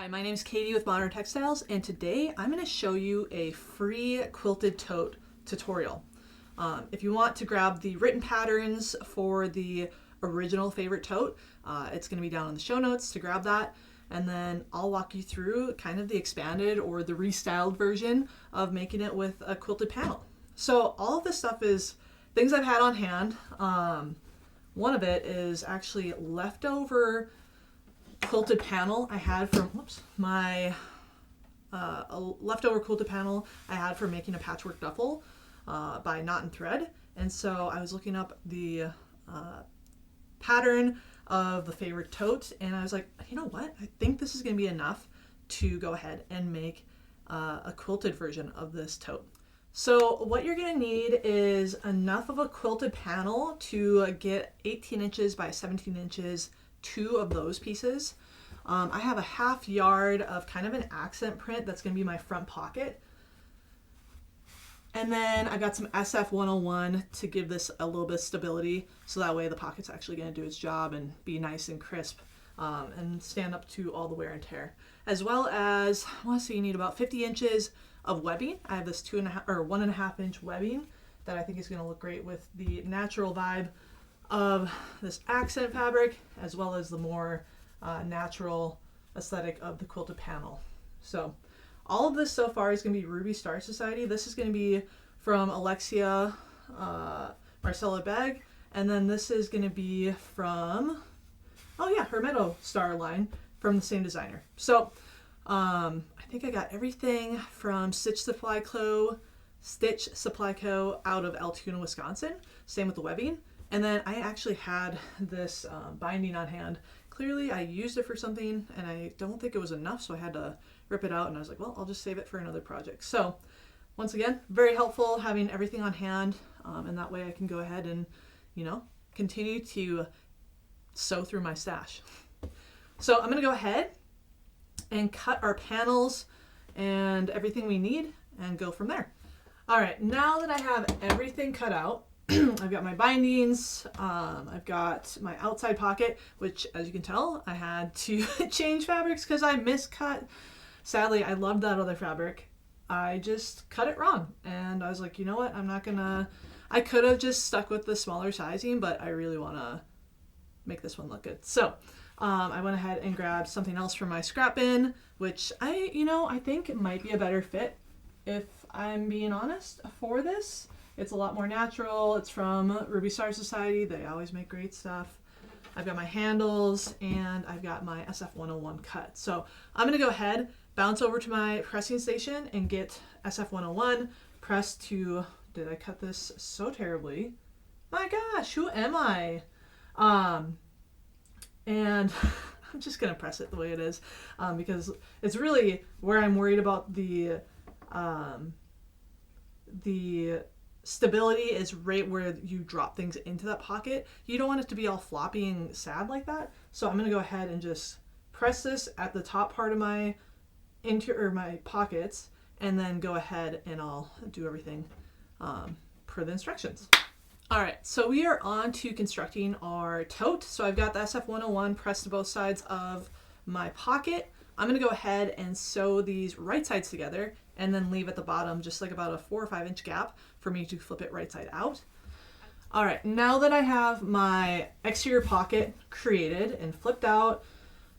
Hi, my name is Katie with Modern Textiles, and today I'm going to show you a free quilted tote tutorial. If you want to grab the written patterns for the original favorite tote, it's going to be down in the show notes to grab that, and then I'll walk you through kind of the expanded or the restyled version of making it with a quilted panel. So all of this stuff is things I've had on hand. One of it is actually leftover quilted panel I had from my a leftover quilted panel I had for making a patchwork duffel by Knot and Thread. And so I was looking up the pattern of the favorite tote, and I was like, you know what, I think this is going to be enough to go ahead and make a quilted version of this tote. So what you're going to need is enough of a quilted panel to get 18 inches by 17 inches, two of those pieces. I have a half yard of kind of an accent print that's going to be my front pocket. And then I got some SF 101 to give this a little bit of stability, so that way the pocket's actually going to do its job and be nice and crisp and stand up to all the wear and tear. As well as, I want to say you need about 50 inches of webbing. I have this 1.5 inch webbing that I think is going to look great with the natural vibe of this accent fabric, as well as the more natural aesthetic of the quilted panel. So all of this so far is going to be Ruby Star Society. This is going to be from Alexia Marcella Begg, and then this is going to be from, her Meadow Star line from the same designer. So I think I got everything from Stitch Supply Co. out of Altoona, Wisconsin. Same with the webbing. And then I actually had this binding on hand. Clearly I used it for something and I don't think it was enough, so I had to rip it out, and I was like, well, I'll just save it for another project. So once again, very helpful having everything on hand, and that way I can go ahead and, continue to sew through my stash. So I'm gonna go ahead and cut our panels and everything we need and go from there. All right, now that I have everything cut out, I've got my bindings, I've got my outside pocket, which as you can tell, I had to change fabrics because I miscut. Sadly, I loved that other fabric. I just cut it wrong. And I was like, you know what, I could have just stuck with the smaller sizing, but I really want to make this one look good. So I went ahead and grabbed something else from my scrap bin, which I think it might be a better fit, if I'm being honest, for this. It's a lot more natural. It's from Ruby Star Society. They always make great stuff. I've got my handles and I've got my SF 101 cut. So I'm going to go ahead, bounce over to my pressing station and get SF 101 pressed to, did I cut this so terribly? My gosh, who am I? And I'm just going to press it the way it is because it's really where I'm worried about the stability is right where you drop things into that pocket. You don't want it to be all floppy and sad like that. So I'm going to go ahead and just press this at the top part of my my pockets, and then go ahead and I'll do everything per the instructions. All right, so we are on to constructing our tote. So I've got the SF 101 pressed to both sides of my pocket. I'm going to go ahead and sew these right sides together and then leave at the bottom just like about a 4 or 5 inch gap for me to flip it right side out. All right, now that I have my exterior pocket created and flipped out,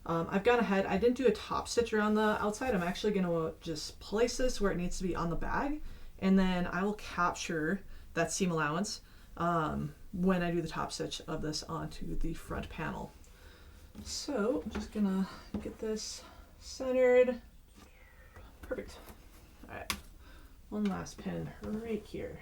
I've gone ahead, I didn't do a top stitch around the outside. I'm actually going to just place this where it needs to be on the bag, and then I will capture that seam allowance when I do the top stitch of this onto the front panel. So I'm just gonna get this centered. Perfect. All right, one last pin right here.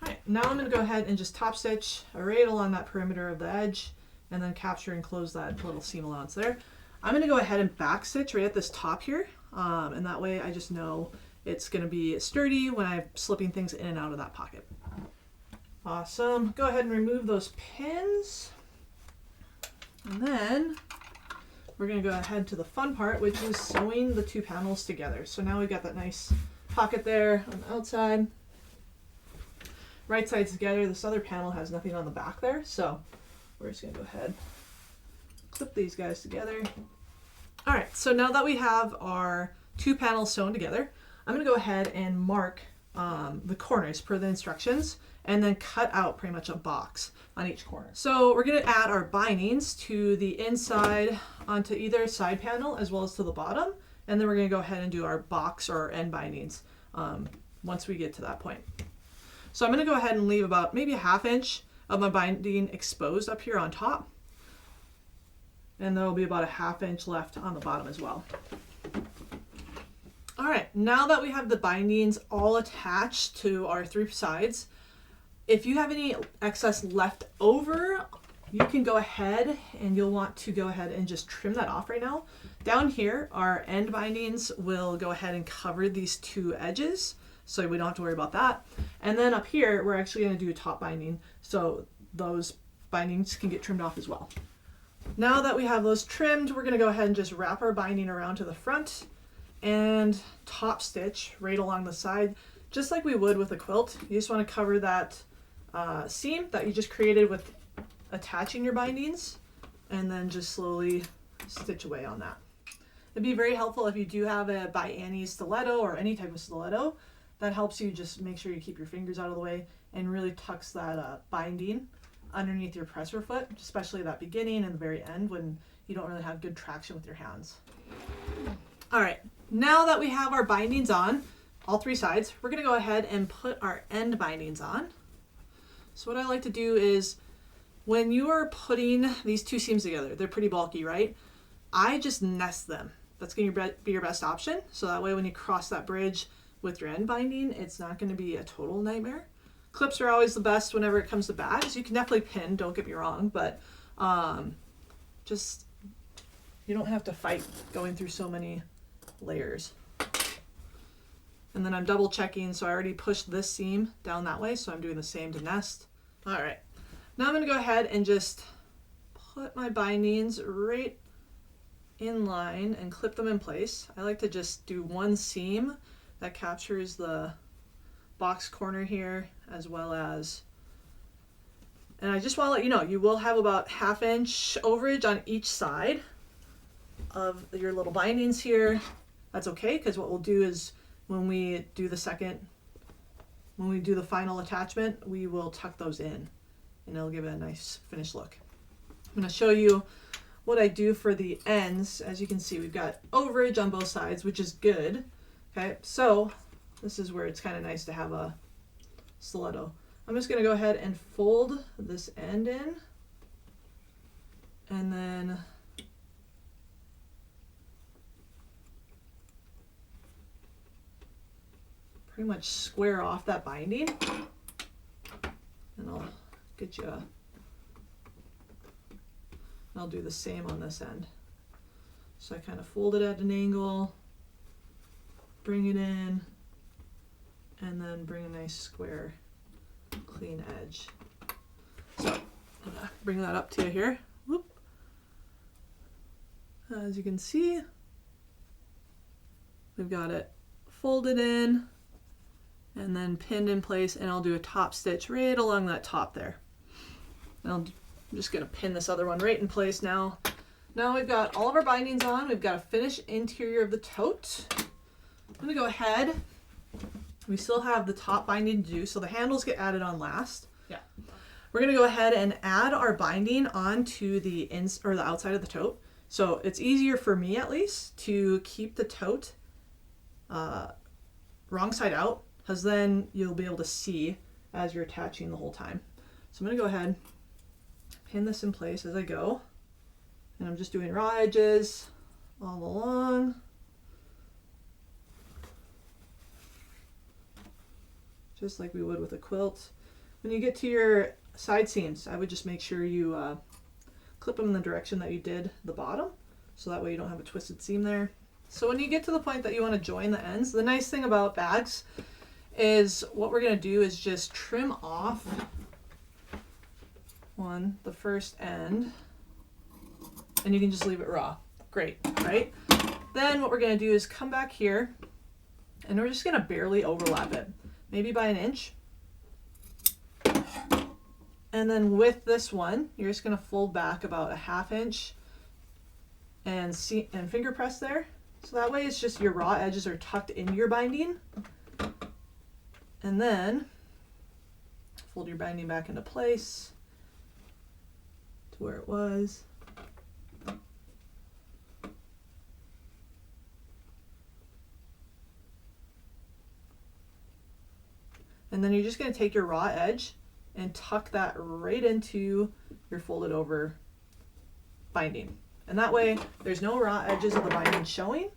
All right, now I'm gonna go ahead and just top stitch right along that perimeter of the edge, and then capture and close that little seam allowance there. I'm gonna go ahead and back stitch right at this top here, and that way I just know it's gonna be sturdy when I'm slipping things in and out of that pocket. Awesome. Go ahead and remove those pins. And then we're going to go ahead to the fun part, which is sewing the two panels together. So now we've got that nice pocket there on the outside. Right sides together. This other panel has nothing on the back there, so we're just going to go ahead Put these guys together. All right, so now that we have our 2 panels sewn together, I'm gonna go ahead and mark the corners per the instructions and then cut out pretty much a box on each corner. So we're gonna add our bindings to the inside onto either side panel as well as to the bottom. And then we're gonna go ahead and do our box or end bindings once we get to that point. So I'm gonna go ahead and leave about maybe a 1/2 inch of my binding exposed up here on top. And there'll be about a 1/2 inch left on the bottom as well. All right, now that we have the bindings all attached to our 3 sides, if you have any excess left over, you can go ahead and you'll want to go ahead and just trim that off right now. Down here, our end bindings will go ahead and cover these 2 edges, so we don't have to worry about that. And then up here, we're actually gonna do a top binding, so those bindings can get trimmed off as well. Now that we have those trimmed, we're gonna go ahead and just wrap our binding around to the front and top stitch right along the side, just like we would with a quilt. You just wanna cover that seam that you just created with attaching your bindings, and then just slowly stitch away on that. It'd be very helpful if you do have a by Annie stiletto or any type of stiletto. That helps you just make sure you keep your fingers out of the way and really tucks that binding underneath your presser foot, especially that beginning and the very end when you don't really have good traction with your hands. All right, now that we have our bindings on, all 3 sides, we're gonna go ahead and put our end bindings on. So what I like to do is, when you are putting these 2 seams together, they're pretty bulky, right? I just nest them. That's gonna be your best option. So that way when you cross that bridge with your end binding, it's not gonna be a total nightmare. Clips are always the best whenever it comes to bags. You can definitely pin, don't get me wrong, but just, you don't have to fight going through so many layers. And then I'm double checking, so I already pushed this seam down that way, so I'm doing the same to nest. All right, now I'm gonna go ahead and just put my bindings right in line and clip them in place. I like to just do 1 seam that captures the box corner here, as well as, and I just want to let you know, you will have about 1/2 inch overage on each side of your little bindings here. That's okay, because what we'll do is when we do the final attachment, we will tuck those in and it'll give it a nice finished look. I'm going to show you what I do for the ends. As you can see, we've got overage on both sides, which is good. Okay, so this is where it's kind of nice to have a stiletto. I'm just going to go ahead and fold this end in, and then pretty much square off that binding, and I'll get you a, I'll do the same on this end. So I kind of fold it at an angle, bring it in, and then bring a nice square clean edge. So I'm gonna bring that up to you here. Whoop. As you can see, we've got it folded in and then pinned in place, and I'll do a top stitch right along that top there. And I'm just gonna pin this other one right in place now. Now we've got all of our bindings on. We've got a finished interior of the tote. I'm gonna go ahead. We still have the top binding to do, so the handles get added on last. Yeah. We're gonna go ahead and add our binding onto the the outside of the tote. So it's easier for me, at least, to keep the tote wrong side out, because then you'll be able to see as you're attaching the whole time. So I'm gonna go ahead, pin this in place as I go, and I'm just doing raw edges all along. Just like we would with a quilt. When you get to your side seams, I would just make sure you clip them in the direction that you did the bottom, so that way you don't have a twisted seam there. So when you get to the point that you want to join the ends, the nice thing about bags is what we're going to do is just trim off the first end, and you can just leave it raw. Great, right? Then what we're going to do is come back here, and we're just going to barely overlap it, maybe by 1 inch. And then with this one, you're just going to fold back about a 1/2 inch and finger press there. So that way it's just your raw edges are tucked into your binding. And then fold your binding back into place to where it was. And then you're just going to take your raw edge and tuck that right into your folded over binding. And that way there's no raw edges of the binding showing,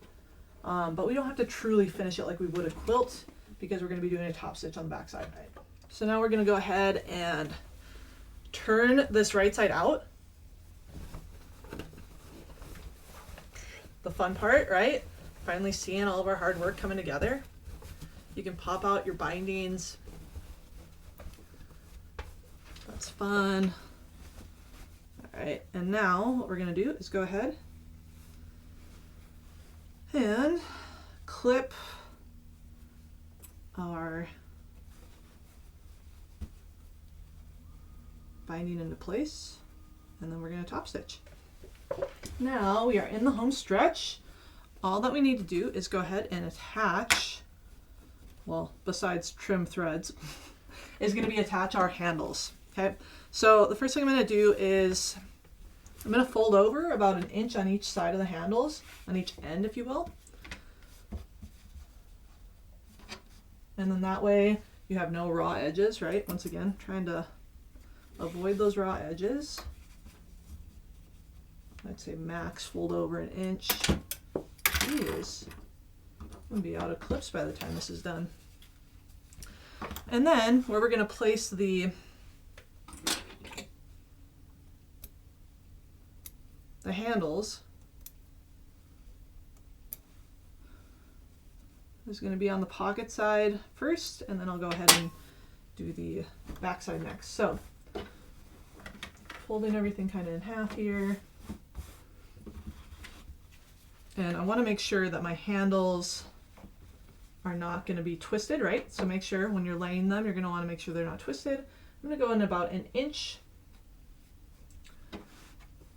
but we don't have to truly finish it like we would a quilt because we're going to be doing a top stitch on the back side. So now we're going to go ahead and turn this right side out. The fun part, right? Finally seeing all of our hard work coming together. You can pop out your bindings. That's fun. All right, and now what we're going to do is go ahead and clip our binding into place, and then we're going to top stitch. Now we are in the home stretch. All that we need to do is go ahead and attach, well, besides trim threads, is going to be attach our handles. Okay, so the first thing I'm going to do is I'm going to fold over about 1 inch on each side of the handles, on each end, if you will. And then that way you have no raw edges, right? Once again, trying to avoid those raw edges. I'd say max fold over 1 inch. Jeez, I'm gonna be out of clips by the time this is done. And then where we're gonna place the handles is going to be on the pocket side first, and then I'll go ahead and do the back side next. So folding everything kind of in half here, and I want to make sure that my handles are not going to be twisted, right? So make sure when you're laying them, you're going to want to make sure they're not twisted. I'm going to go in about 1 inch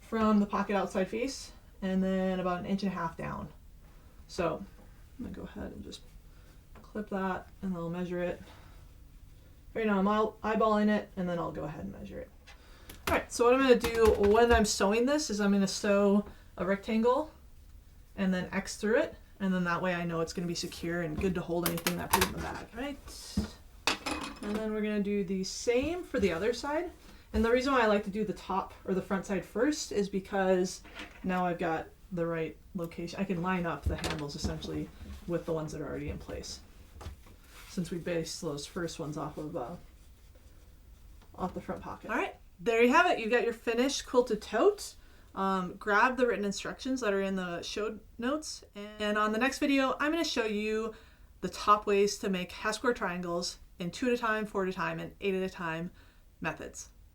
from the pocket outside face, and then about 1.5 inches down. So I'm gonna go ahead and just clip that, and then I'll measure it. Right now I'm eyeballing it, and then I'll go ahead and measure it. All right, so what I'm gonna do when I'm sewing this is I'm gonna sew a rectangle and then X through it, and then that way I know it's gonna be secure and good to hold anything that put in the bag, right? And then we're gonna do the same for the other side. And the reason why I like to do the top or the front side first is because now I've got the right location. I can line up the handles essentially with the ones that are already in place, since we based those first ones off of off the front pocket. All right, there you have it. You got your finished quilted tote. Grab the written instructions that are in the show notes, and on the next video I'm going to show you the top ways to make half square triangles in 2 at a time, 4 at a time, and 8 at a time methods.